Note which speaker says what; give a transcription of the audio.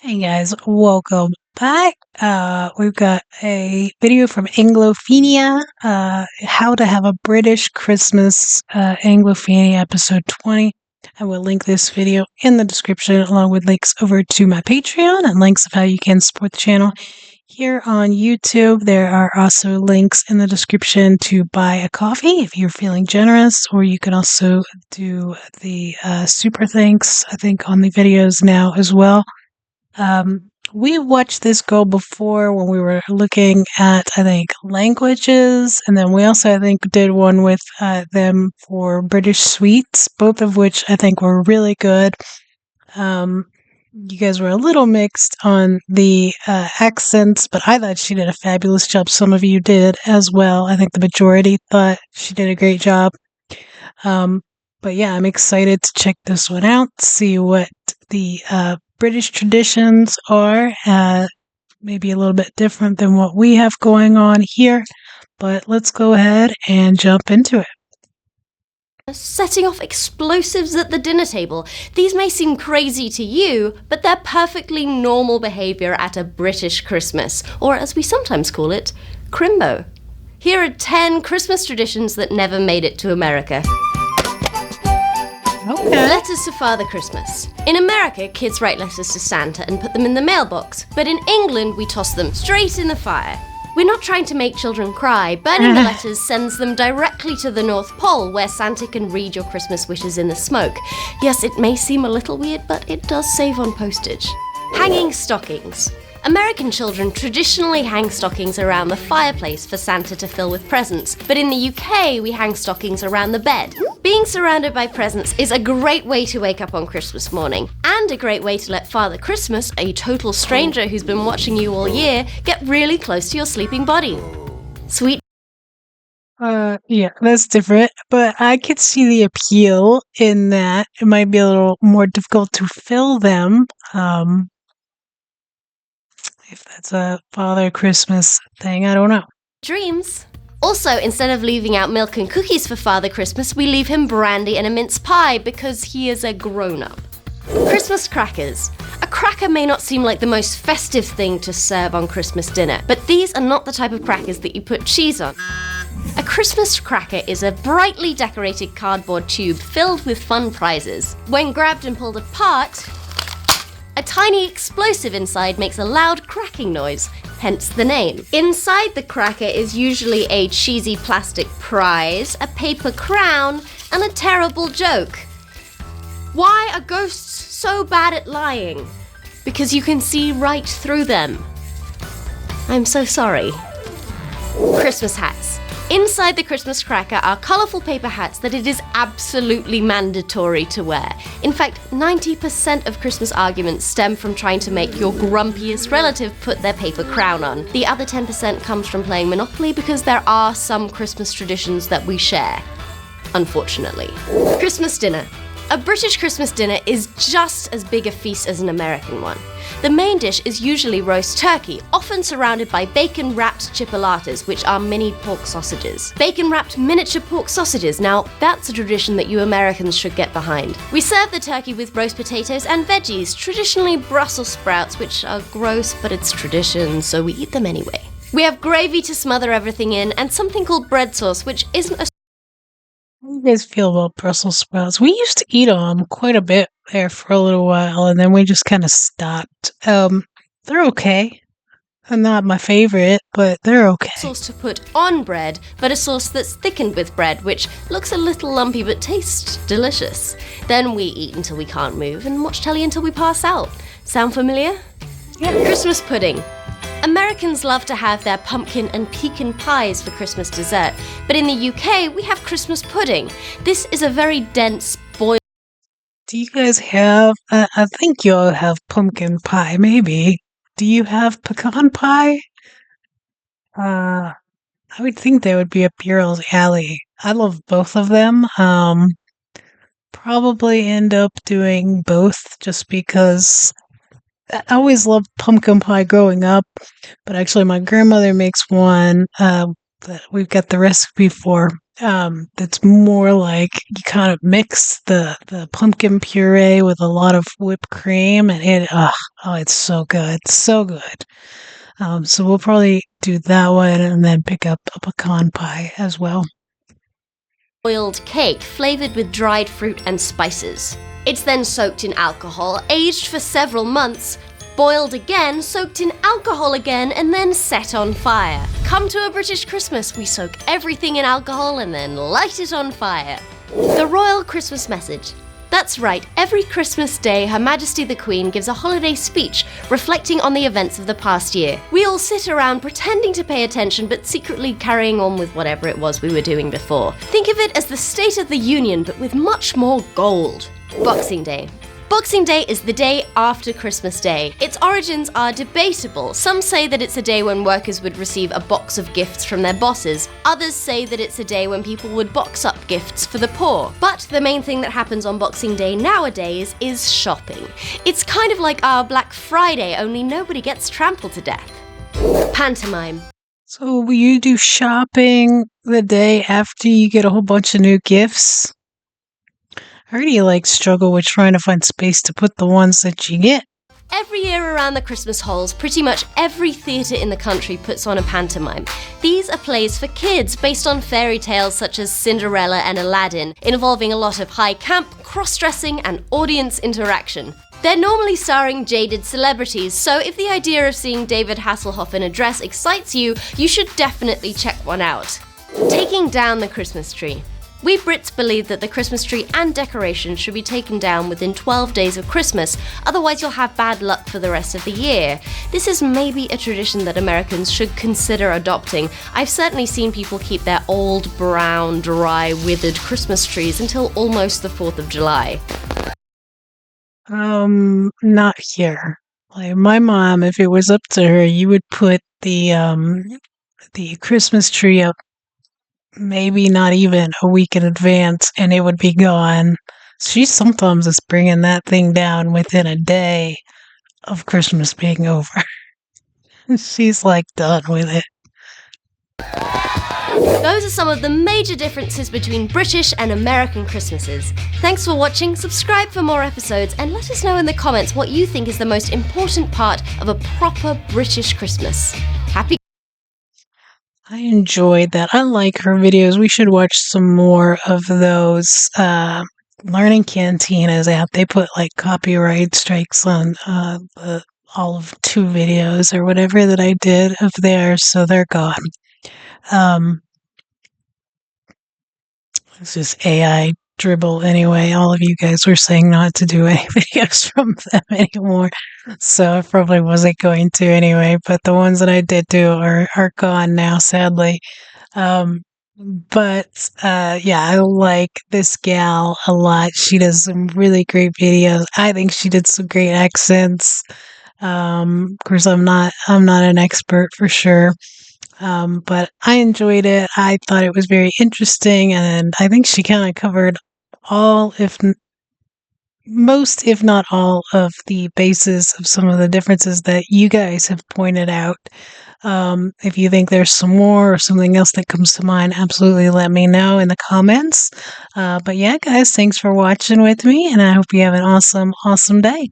Speaker 1: Hey guys, welcome back. We've got a video from Anglophenia, how to have a British Christmas, Anglophenia episode 20. I will link this video in the description along with links over to my Patreon and links of how you can support the channel. Here on YouTube, there are also links in the description to buy a coffee if you're feeling generous, or you can also do the super thanks, I think, on the videos now as well. We watched this go before when we were looking at, I think, languages, and then we also, I think, did one with them for British sweets, both of which I think were really good. You guys were a little mixed on the accents, but I thought she did a fabulous job. Some of you did as well. I think the majority thought she did a great job. But yeah, I'm excited to check this one out, see what the British traditions are, maybe a little bit different than what we have going on here, but let's go ahead and jump into it.
Speaker 2: Setting off explosives at the dinner table. These may seem crazy to you, but they're perfectly normal behaviour at a British Christmas, or as we sometimes call it, Crimbo. Here are 10 Christmas traditions that never made it to America.
Speaker 1: Okay.
Speaker 2: Letters to Father Christmas. In America, kids write letters to Santa and put them in the mailbox, but in England, we toss them straight in the fire. We're not trying to make children cry. Burning the letters sends them directly to the North Pole, where Santa can read your Christmas wishes in the smoke. Yes, it may seem a little weird, but it does save on postage. Hanging stockings. American children traditionally hang stockings around the fireplace for Santa to fill with presents, but in the UK we hang stockings around the bed. Being surrounded by presents is a great way to wake up on Christmas morning, and a great way to let Father Christmas, a total stranger who's been watching you all year, get really close to your sleeping body. Sweet.
Speaker 1: Yeah, that's different, but I could see the appeal in that. It might be a little more difficult to fill them, if that's a Father Christmas thing, I don't know.
Speaker 2: Dreams. Also, instead of leaving out milk and cookies for Father Christmas, we leave him brandy and a mince pie because he is a grown-up. Christmas crackers. A cracker may not seem like the most festive thing to serve on Christmas dinner, but these are not the type of crackers that you put cheese on. A Christmas cracker is a brightly decorated cardboard tube filled with fun prizes. When grabbed and pulled apart, a tiny explosive inside makes a loud cracking noise, hence the name. Inside the cracker is usually a cheesy plastic prize, a paper crown, and a terrible joke. Why are ghosts so bad at lying? Because you can see right through them. I'm so sorry. Christmas hats. Inside the Christmas cracker are colourful paper hats that it is absolutely mandatory to wear. In fact, 90% of Christmas arguments stem from trying to make your grumpiest relative put their paper crown on. The other 10% comes from playing Monopoly because there are some Christmas traditions that we share, unfortunately. Christmas dinner. A British Christmas dinner is just as big a feast as an American one. The main dish is usually roast turkey, often surrounded by bacon-wrapped chipolatas, which are mini pork sausages. Bacon-wrapped miniature pork sausages, now that's a tradition that you Americans should get behind. We serve the turkey with roast potatoes and veggies, traditionally Brussels sprouts, which are gross, but it's tradition, so we eat them anyway. We have gravy to smother everything in, and something called bread sauce, which isn't a...
Speaker 1: How do you guys feel about Brussels sprouts? We used to eat them quite a bit there for a little while, and then we just kind of stopped. They're okay. They're not my favorite, but they're okay.
Speaker 2: Sauce to put on bread, but a sauce that's thickened with bread, which looks a little lumpy but tastes delicious. Then we eat until we can't move and watch telly until we pass out. Sound familiar?
Speaker 1: Yeah.
Speaker 2: Christmas pudding. Americans love to have their pumpkin and pecan pies for Christmas dessert, but in the UK, we have Christmas pudding. This is a very dense, boiled...
Speaker 1: Do you guys have, I think you all have pumpkin pie, maybe. Do you have pecan pie? I would think they would be up your alley. I love both of them. Probably end up doing both just because I always loved pumpkin pie growing up, but actually my grandmother makes one that we've got the recipe for that's more like you kind of mix the pumpkin puree with a lot of whipped cream, and it's so good, so good. So we'll probably do that one and then pick up a pecan pie as well.
Speaker 2: Boiled cake flavored with dried fruit and spices. It's then soaked in alcohol, aged for several months, boiled again, soaked in alcohol again, and then set on fire. Come to a British Christmas, we soak everything in alcohol and then light it on fire. The Royal Christmas Message. That's right, every Christmas Day, Her Majesty the Queen gives a holiday speech reflecting on the events of the past year. We all sit around pretending to pay attention but secretly carrying on with whatever it was we were doing before. Think of it as the State of the Union but with much more gold. Boxing Day. Boxing Day is the day after Christmas Day. Its origins are debatable. Some say that it's a day when workers would receive a box of gifts from their bosses. Others say that it's a day when people would box up gifts for the poor. But the main thing that happens on Boxing Day nowadays is shopping. It's kind of like our Black Friday, only nobody gets trampled to death. Pantomime.
Speaker 1: So will you do shopping the day after you get a whole bunch of new gifts? I already struggle with trying to find space to put the ones that you get.
Speaker 2: Every year around the Christmas halls, pretty much every theatre in the country puts on a pantomime. These are plays for kids based on fairy tales such as Cinderella and Aladdin, involving a lot of high camp, cross-dressing and audience interaction. They're normally starring jaded celebrities, so if the idea of seeing David Hasselhoff in a dress excites you, you should definitely check one out. Taking down the Christmas tree. We Brits believe that the Christmas tree and decorations should be taken down within 12 days of Christmas, otherwise you'll have bad luck for the rest of the year. This is maybe a tradition that Americans should consider adopting. I've certainly seen people keep their old, brown, dry, withered Christmas trees until almost the 4th of July.
Speaker 1: Not here. My mom, if it was up to her, you would put the Christmas tree up maybe not even a week in advance and it would be gone. She sometimes is bringing that thing down within a day of Christmas being over. She's done with it.
Speaker 2: Those are some of the major differences between British and American Christmases. Thanks for watching, subscribe for more episodes, and let us know in the comments what you think is the most important part of a proper British Christmas. Happy
Speaker 1: I enjoyed that. I like her videos. We should watch some more of those. Learning Cantinas app. They put copyright strikes on all of 2 videos or whatever that I did of theirs, so they're gone. It's just AI dribble anyway. All of you guys were saying not to do any videos from them anymore, so I probably wasn't going to anyway, but the ones that I did do are gone now, sadly. But I like this gal a lot. She does some really great videos. I think she did some great accents. Of course, I'm not an expert for sure. But I enjoyed it. I thought it was very interesting, and I think she kind of covered most, if not all, of the bases of some of the differences that you guys have pointed out. If you think there's some more or something else that comes to mind, absolutely let me know in the comments. But yeah, guys, thanks for watching with me, and I hope you have an awesome, awesome day.